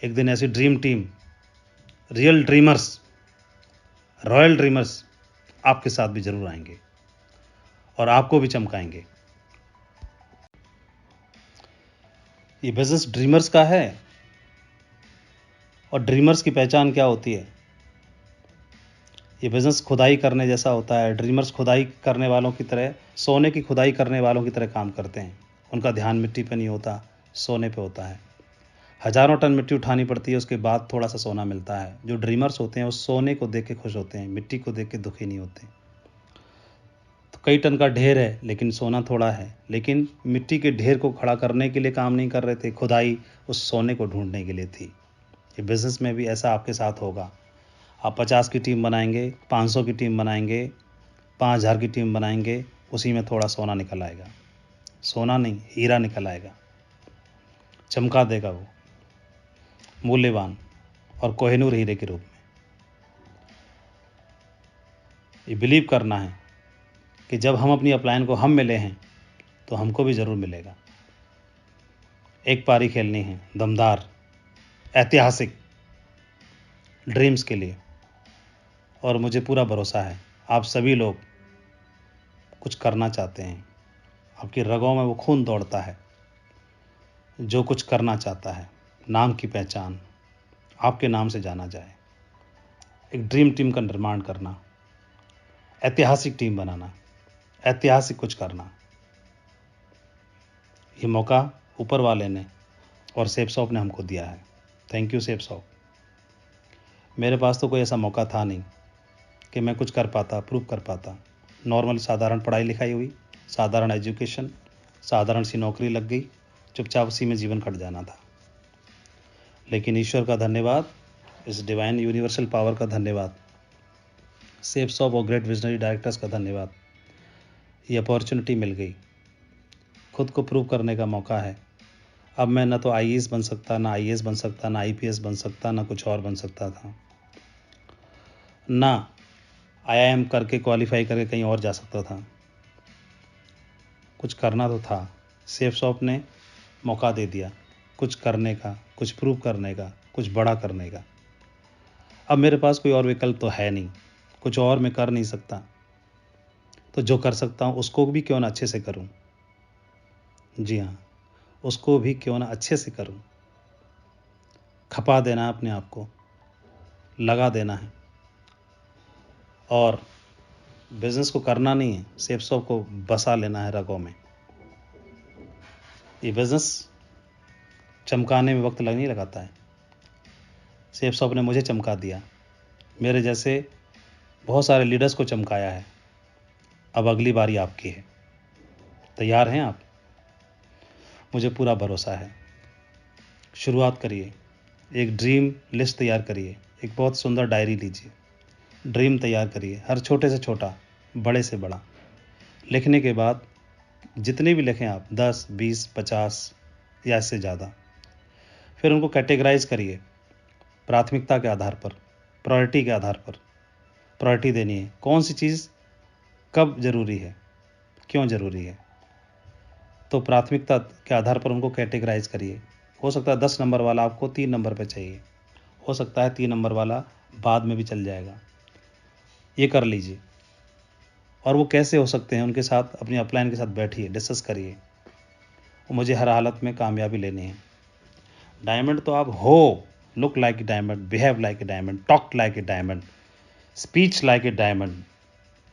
एक दिन ऐसी dream team, real dreamers, royal dreamers आपके साथ भी जरूर आएंगे और आपको भी चमकाएंगे। ये बिजनेस ड्रीमर्स का है। और ड्रीमर्स की पहचान क्या होती है? ये बिजनेस खुदाई करने जैसा होता है। ड्रीमर्स खुदाई करने वालों की तरह, सोने की खुदाई करने वालों की तरह काम करते हैं। उनका ध्यान मिट्टी पे नहीं होता, सोने पे होता है। हजारों टन मिट्टी उठानी पड़ती है, उसके बाद थोड़ा सा सोना मिलता है। जो ड्रीमर्स होते हैं वो सोने को देख के खुश होते हैं, मिट्टी को देख के दुखी नहीं होते। तो कई टन का ढेर है लेकिन सोना थोड़ा है, लेकिन मिट्टी के ढेर को खड़ा करने के लिए काम नहीं कर रहे थे, खुदाई उस सोने को ढूंढने के लिए थी। ये बिजनेस में भी ऐसा आपके साथ होगा। आप 50 की टीम बनाएंगे, 500 की टीम बनाएंगे, 5000 की टीम बनाएंगे, उसी में थोड़ा सोना निकल आएगा। सोना नहीं, हीरा निकल आएगा, चमका देगा वो, मूल्यवान और कोहिनूर हीरे के रूप में। ये बिलीव करना है कि जब हम अपनी अपलाइन को हम मिले हैं तो हमको भी ज़रूर मिलेगा। एक पारी खेलनी है दमदार, ऐतिहासिक ड्रीम्स के लिए। और मुझे पूरा भरोसा है आप सभी लोग कुछ करना चाहते हैं। आपकी रगों में वो खून दौड़ता है जो कुछ करना चाहता है। नाम की पहचान, आपके नाम से जाना जाए, एक ड्रीम टीम का निर्माण करना, ऐतिहासिक टीम बनाना, ऐतिहासिक कुछ करना। ये मौका ऊपर वाले ने और सेफ शॉप ने हमको दिया है। Thank you safe shop. मेरे पास तो कोई ऐसा मौका था नहीं कि मैं कुछ कर पाता, प्रूव कर पाता। नॉर्मल साधारण पढ़ाई लिखाई हुई, साधारण एजुकेशन, साधारण सी नौकरी लग गई, चुपचाप उसी में जीवन कट जाना था। लेकिन ईश्वर का धन्यवाद, इस डिवाइन यूनिवर्सल पावर का धन्यवाद, सेफ शॉप और ग्रेट विजनरी डायरेक्टर्स का धन्यवाद। ये अपॉर्चुनिटी मिल गई, खुद को प्रूव करने का मौका है। अब मैं ना तो आईएएस बन सकता, ना आईएएस बन सकता, ना आईपीएस बन सकता, ना कुछ और बन सकता था, ना आईआईएम करके क्वालिफाई करके कहीं और जा सकता था। कुछ करना तो था। सेफ शॉप ने मौका दे दिया कुछ करने का, कुछ प्रूव करने का, कुछ बड़ा करने का। अब मेरे पास कोई और विकल्प तो है नहीं, कुछ और मैं कर नहीं सकता। तो जो कर सकता हूँ उसको भी क्यों ना अच्छे से करूँ। जी हाँ, उसको भी क्यों ना अच्छे से करूँ। खपा देना है अपने आप को, लगा देना है। और बिजनेस को करना नहीं है, सेफ शॉप को बसा लेना है रगों में। ये बिजनेस चमकाने में वक्त नहीं लगाता है। सेफ शॉप ने मुझे चमका दिया, मेरे जैसे बहुत सारे लीडर्स को चमकाया है। अब अगली बारी आपकी है। तैयार हैं आप? मुझे पूरा भरोसा है। शुरुआत करिए, एक ड्रीम लिस्ट तैयार करिए, एक बहुत सुंदर डायरी लीजिए, ड्रीम तैयार करिए, हर छोटे से छोटा, बड़े से बड़ा। लिखने के बाद जितने भी लिखें आप 10, 20, 50 या इससे ज़्यादा। फिर उनको कैटेगराइज करिए प्राथमिकता के आधार पर, प्रायोरिटी के आधार पर। प्रायोरिटी देनी है, कौन सी चीज़ कब ज़रूरी है, क्यों ज़रूरी है, तो प्राथमिकता के आधार पर उनको कैटेगराइज करिए। हो सकता है 10 नंबर वाला आपको 3 नंबर पे चाहिए, हो सकता है 3 नंबर वाला बाद में भी चल जाएगा। ये कर लीजिए। और वो कैसे हो सकते हैं, उनके साथ अपनी अपलाइन के साथ बैठिए, डिस्कस करिए। मुझे हर हालत में कामयाबी लेनी है। डायमंड तो आप हो, look like a diamond, behave like a diamond, talk like a diamond, speech like a diamond,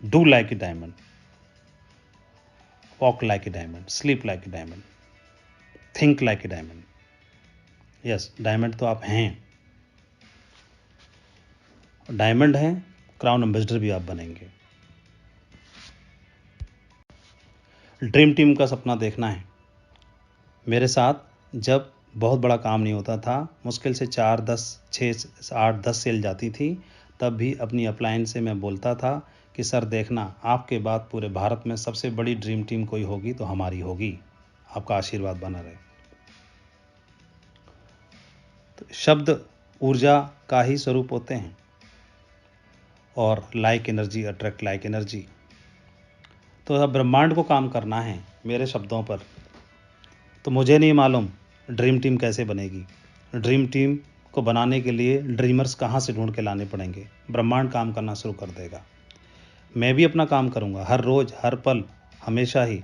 do like a diamond, walk like a diamond, sleep like a diamond, think like a diamond. Yes, diamond तो आप हैं। Diamond हैं, crown ambassador भी आप बनेंगे। Dream team का सपना देखना है। मेरे साथ जब बहुत बड़ा काम नहीं होता था, मुश्किल से 4, 10, 6, 8, 10 सेल जाती थी, तब भी अपनी अपलाइन से मैं बोलता था कि सर देखना, आपके बाद पूरे भारत में सबसे बड़ी ड्रीम टीम कोई होगी तो हमारी होगी, आपका आशीर्वाद बना रहे। तो शब्द ऊर्जा का ही स्वरूप होते हैं, और like energy attract like energy. तो अब ब्रह्मांड को काम करना है मेरे शब्दों पर। तो मुझे नहीं मालूम ड्रीम टीम कैसे बनेगी। ड्रीम टीम को बनाने के लिए ड्रीमर्स कहाँ से ढूंढ के लाने पड़ेंगे। ब्रह्मांड काम करना शुरू कर देगा। मैं भी अपना काम करूँगा हर रोज़, हर पल, हमेशा ही।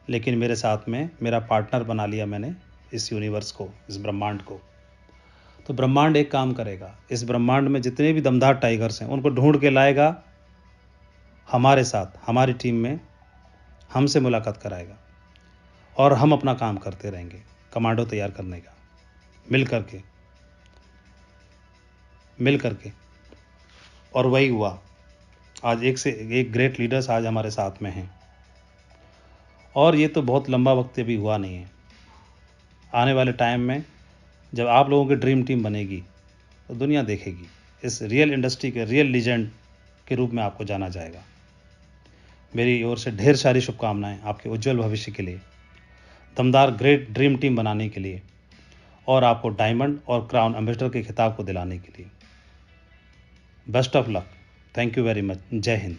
लेकिन मेरे साथ में मेरा पार्टनर बना लिया मैंने इस यूनिवर्स को, इस ब्रह्मांड को। तो ब्रह्मांड एक काम करेगा, इस ब्रह्मांड में जितने भी दमदार टाइगर्स हैं उनको ढूंढ के लाएगा हमारे साथ, हमारी टीम में हमसे मुलाकात कराएगा, और हम अपना काम करते रहेंगे, कमांडो तैयार करने का, मिल करके। और वही हुआ। आज एक से एक ग्रेट लीडर्स आज हमारे साथ में हैं, और ये तो बहुत लंबा वक्त अभी हुआ नहीं है। आने वाले टाइम में जब आप लोगों की ड्रीम टीम बनेगी तो दुनिया देखेगी, इस रियल इंडस्ट्री के रियल लीजेंड के रूप में आपको जाना जाएगा। मेरी ओर से ढेर सारी शुभकामनाएं आपके उज्जवल भविष्य के लिए, दमदार ग्रेट ड्रीम टीम बनाने के लिए, और आपको डायमंड और क्राउन एम्बेसडर के खिताब को दिलाने के लिए। Best of luck. Thank you very much. जय हिंद।